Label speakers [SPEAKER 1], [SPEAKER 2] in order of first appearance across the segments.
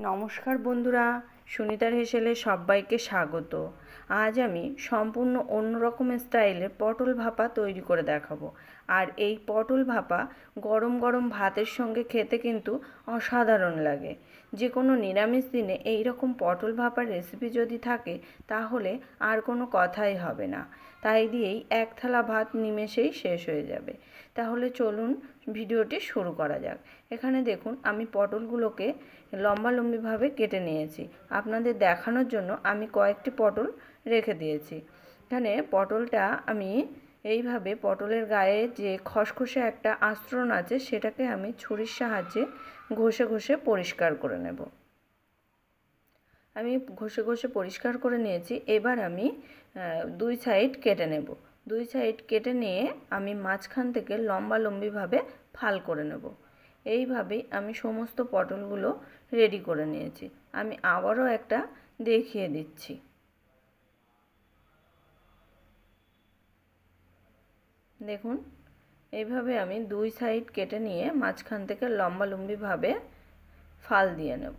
[SPEAKER 1] নমস্কার বন্ধুরা, সুনিতার হেসেলে সবাইকে স্বাগত। আজ আমি সম্পূর্ণ অন্যরকম স্টাইলের পটল ভাপা তৈরি করে দেখাবো। আর এই পটল ভাপা গরম গরম ভাতের সঙ্গে খেতে কিন্তু অসাধারণ লাগে। যে কোনো নিরামিষ দিনে এই রকম পটল ভাপার রেসিপি যদি থাকে তাহলে আর কোনো কথাই হবে না। তাই দিয়েই এক থালা ভাত নিমেষেই শেষ হয়ে যাবে। তাহলে চলুন ভিডিওটি শুরু করা যাক। এখানে দেখুন আমি পটলগুলোকে লম্বালম্বিভাবে কেটে নিয়েছি। আপনাদের দেখানোর জন্য আমি কয়েকটি পটল রেখে দিয়েছি। এখানে পটলটা আমি এইভাবে পটলের গায়ে যে খসখসে একটা আস্তরণ আছে সেটাকে আমি ছুরির সাহায্যে ঘষে ঘষে পরিষ্কার করে নেব। আমি ঘষে ঘষে পরিষ্কার করে নিয়েছি। এবার আমি দুই সাইড কেটে নেব। দুই সাইড কেটে নিয়ে আমি মাঝখান থেকে লম্বালম্বিভাবে ফাল করে নেব। এইভাবেই আমি সমস্ত পটলগুলো রেডি করে নিয়েছি। আমি আবারও একটা দেখিয়ে দিচ্ছি। দেখুন, এইভাবে আমি দুই সাইড কেটে নিয়ে মাঝখান থেকে লম্বালম্বিভাবে ফাল দিয়ে নেব।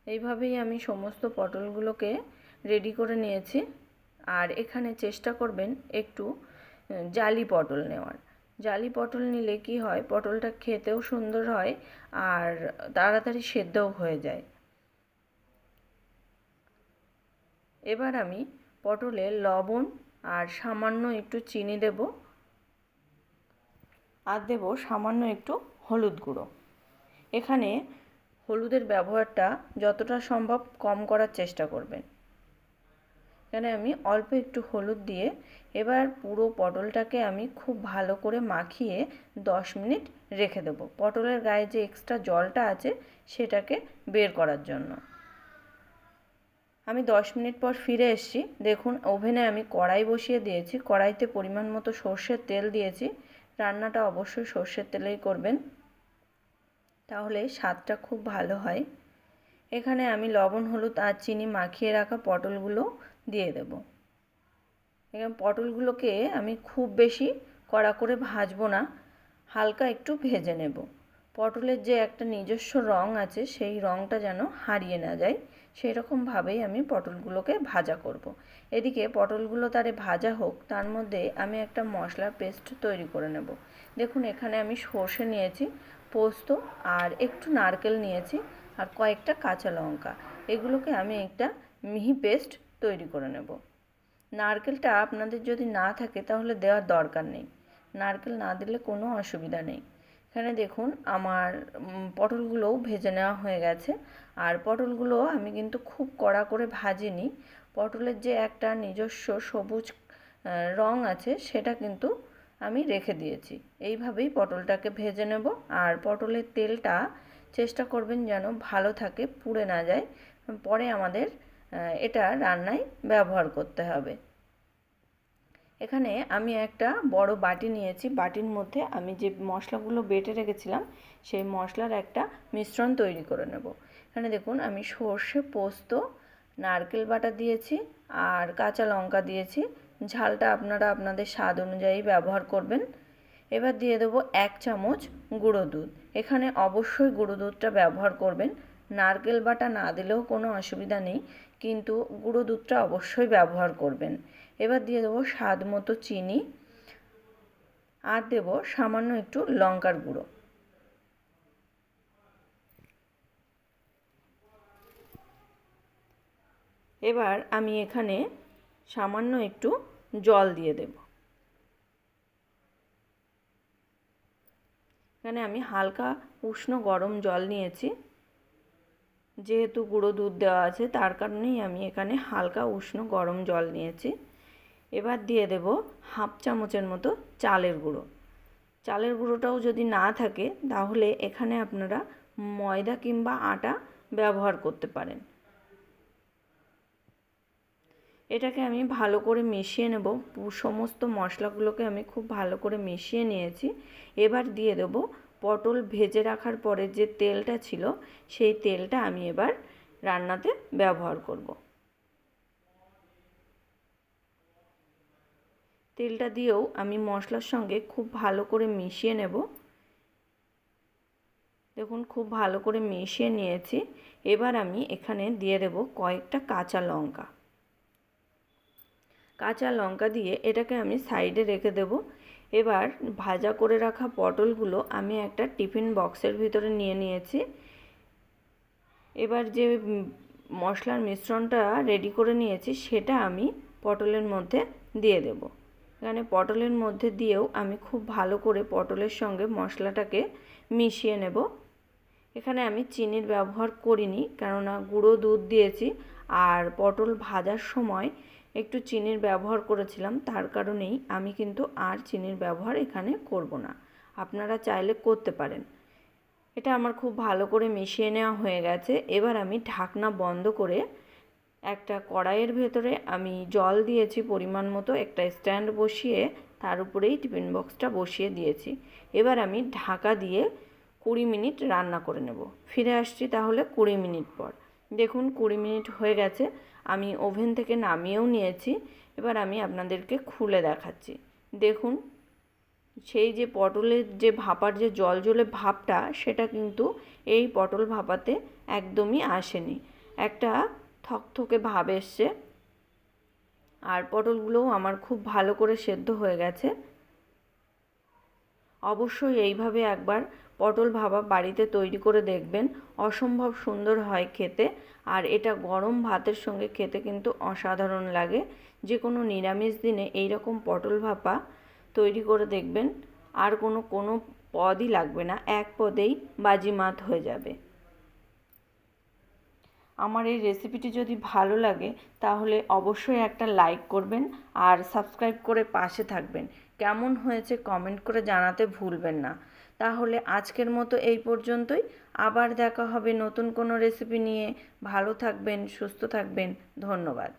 [SPEAKER 1] এইভাবেই আমি সমস্ত পটলগুলোকে রেডি করে নিয়েছি। আর এখানে চেষ্টা করবেন একটু জালি পটল নেওয়ার। জালি পটল নিলে কি হয়, পটলটা খেতেও সুন্দর হয় আর তাড়াতাড়ি সেদ্ধও হয়ে যায়। এবার আমি পটলে লবণ আর সামান্য একটু চিনি দেব, আর দেব সামান্য একটু হলুদ গুঁড়ো। এখানে হলুদের ব্যবহারটা যতটা সম্ভব কম করার চেষ্টা করবেন। এখানে আমি অল্প একটু হলুদ দিয়ে এবার পুরো পটলটাকে আমি খুব ভালো করে মাখিয়ে 10 মিনিট রেখে দেব, পটলের গায়ে যে এক্সট্রা জলটা আছে সেটাকে বের করার জন্য। আমি 10 মিনিট পর ফিরে এসেছি। দেখুন, ওভেনে আমি কড়াই বসিয়ে দিয়েছি। কড়াইতে পরিমাণ মতো সর্ষের তেল দিয়েছি। রান্নাটা অবশ্যই সর্ষের তেলেই করবেন, তাহলে স্বাদটা খুব ভালো হয়। এখানে আমি লবণ, হলুদ আর চিনি মাখিয়ে রাখা পটলগুলো দিয়ে দেব। এখানে পটলগুলোকে আমি খুব বেশি কড়া করে ভাজবো না, হালকা একটু ভেজে নেব। পটলের যে একটা নিজস্ব রং আছে সেই রংটা যেন হারিয়ে না যায়, সেই রকমভাবেই আমি পটলগুলোকে ভাজা করব। এদিকে পটলগুলো তারে ভাজা হোক, তার মধ্যে আমি একটা মশলার পেস্ট তৈরি করে নেব। দেখুন, এখানে আমি সর্ষে নিয়েছি, পোস্ত আর একটু নারকেল নিয়েছি আর কয়েকটা কাঁচা লঙ্কা। এগুলোকে আমি একটা মিহি পেস্ট তৈরি করে নেব। নারকেলটা আপনাদের যদি না থাকে তাহলে দেওয়ার দরকার নেই, নারকেল না দিলে কোনো অসুবিধা নেই। এখানে দেখুন আমার পটলগুলোও ভেজে নেওয়া হয়ে গেছে। আর পটলগুলো আমি কিন্তু খুব কড়া করে ভাজিনি। পটলের যে একটা নিজস্ব সবুজ রং আছে সেটা কিন্তু আমি রেখে দিয়েছি। এইভাবেই পটলটাকে ভেজে নেব। আর পটলের তেলটা চেষ্টা করবেন যেন ভালো থাকে, পুড়ে না যায়, পরে আমাদের এটা রান্নায় ব্যবহার করতে হবে। এখানে আমি একটা বড় বাটি নিয়েছি। বাটির মধ্যে আমি যে মশলাগুলো বেটে রেখেছিলাম সেই মশলার একটা মিশ্রণ তৈরি করে নেব। এখানে দেখুন আমি সর্ষে, পোস্ত, নারকেল বাটা দিয়েছি আর কাঁচা লঙ্কা দিয়েছি। ঝালটা আপনারা আপনাদের স্বাদ অনুযায়ী ব্যবহার করবেন। এবার দিয়ে দেবো 1 চামচ গুঁড়ো দুধ। এখানে অবশ্যই গুঁড়ো দুধটা ব্যবহার করবেন। নারকেল বাটা না দিলেও কোনো অসুবিধা নেই, কিন্তু গুঁড়ো দুধটা অবশ্যই ব্যবহার করবেন। এবার দিয়ে দেবো স্বাদ মতো চিনি আর দেবো সামান্য একটু লঙ্কার গুঁড়ো। এবার আমি এখানে সামান্য একটু জল দিয়ে দেব। এখানে আমি হালকা উষ্ণ গরম জল নিয়েছি, যেহেতু গুঁড়ো দুধ দেওয়া আছে তার কারণেই আমি এখানে হালকা উষ্ণ গরম জল নিয়েছি। এবার দিয়ে দেব হাফ চামচের মতো চালের গুঁড়ো। চালের গুঁড়োটাও যদি না থাকে তাহলে এখানে আপনারা ময়দা কিংবা আটা ব্যবহার করতে পারেন। এটাকে আমি ভালো করে মিশিয়ে নেব। সমস্ত মশলাগুলোকে আমি খুব ভালো করে মিশিয়ে নিয়েছি। এবার দিয়ে দেব পটল ভেজে রাখার পরে যে তেলটা ছিল সেই তেলটা আমি এবার রান্নাতে ব্যবহার করব। তেলটা দিয়েও আমি মশলার সঙ্গে খুব ভালো করে মিশিয়ে নেব। দেখুন খুব ভালো করে মিশিয়ে নিয়েছি। এবার আমি এখানে দিয়ে দেব কয়েকটা কাঁচা লঙ্কা। কাঁচা লঙ্কা দিয়ে এটাকে আমি সাইডে রেখে দেব। এবার ভাজা করে রাখা পটলগুলো আমি একটা টিফিন বক্সের ভিতরে নিয়ে নিয়েছি। এবার যে মশলার মিশ্রণটা রেডি করে নিয়েছি সেটা আমি পটলের মধ্যে দিয়ে দেব। এখানে পটলের মধ্যে দিয়েও আমি খুব ভালো করে পটলের সঙ্গে মশলাটাকে মিশিয়ে নেব। এখানে আমি চিনির ব্যবহার করিনি, কেননা গুঁড়ো দুধ দিয়েছি আর পটল ভাজার সময় একটু চিনির ব্যবহার করেছিলাম, তার কারণেই আমি কিন্তু আর চিনির ব্যবহার এখানে করব না। আপনারা চাইলে করতে পারেন। এটা আমার খুব ভালো করে মিশিয়ে নেওয়া হয়ে গেছে। এবার আমি ঢাকনা বন্ধ করে একটা কড়াইয়ের ভেতরে আমি জল দিয়েছি পরিমাণ মতো, একটা স্ট্যান্ড বসিয়ে তার উপরেই টিফিন বক্সটা বসিয়ে দিয়েছি। এবার আমি ঢাকা দিয়ে 20 মিনিট রান্না করে নেব। ফিরে আসছি তাহলে 20 মিনিট পর। দেখুন 20 মিনিট হয়ে গেছে, আমি ওভেন থেকে নামিয়েও নিয়েছি। এবার আমি আপনাদেরকে খুলে দেখাচ্ছি। দেখুন সেই যে পটলের যে ভাপার যে জলজলে ভাবটা, সেটা কিন্তু এই পটল ভাপাতে একদমই আসেনি। একটা থকথকে ভাব এসছে। আর পটলগুলোও আমার খুব ভালো করে সেদ্ধ হয়ে গেছে। অবশ্যই এইভাবে একবার পটল ভাপা বাড়িতে তৈরি করে দেখবেন, অসম্ভব সুন্দর হয় খেতে। আর এটা গরম ভাতের সঙ্গে খেতে কিন্তু অসাধারণ লাগে। যে কোনো নিরামিষ দিনে এই রকম পটল ভাপা তৈরি করে দেখবেন, আর কোনো পদই লাগবে না, এক পদেই বাজিমাত হয়ে যাবে। আমার এই রেসিপিটি যদি ভালো লাগে তাহলে অবশ্যই একটা লাইক করবেন আর সাবস্ক্রাইব করে পাশে থাকবেন। কেমন হয়েছে কমেন্ট করে জানাতে ভুলবেন না। তাহলে আজকের মতো এই পর্যন্তই। আবার দেখা হবে নতুন কোনো রেসিপি নিয়ে। ভালো থাকবেন, সুস্থ থাকবেন। ধন্যবাদ।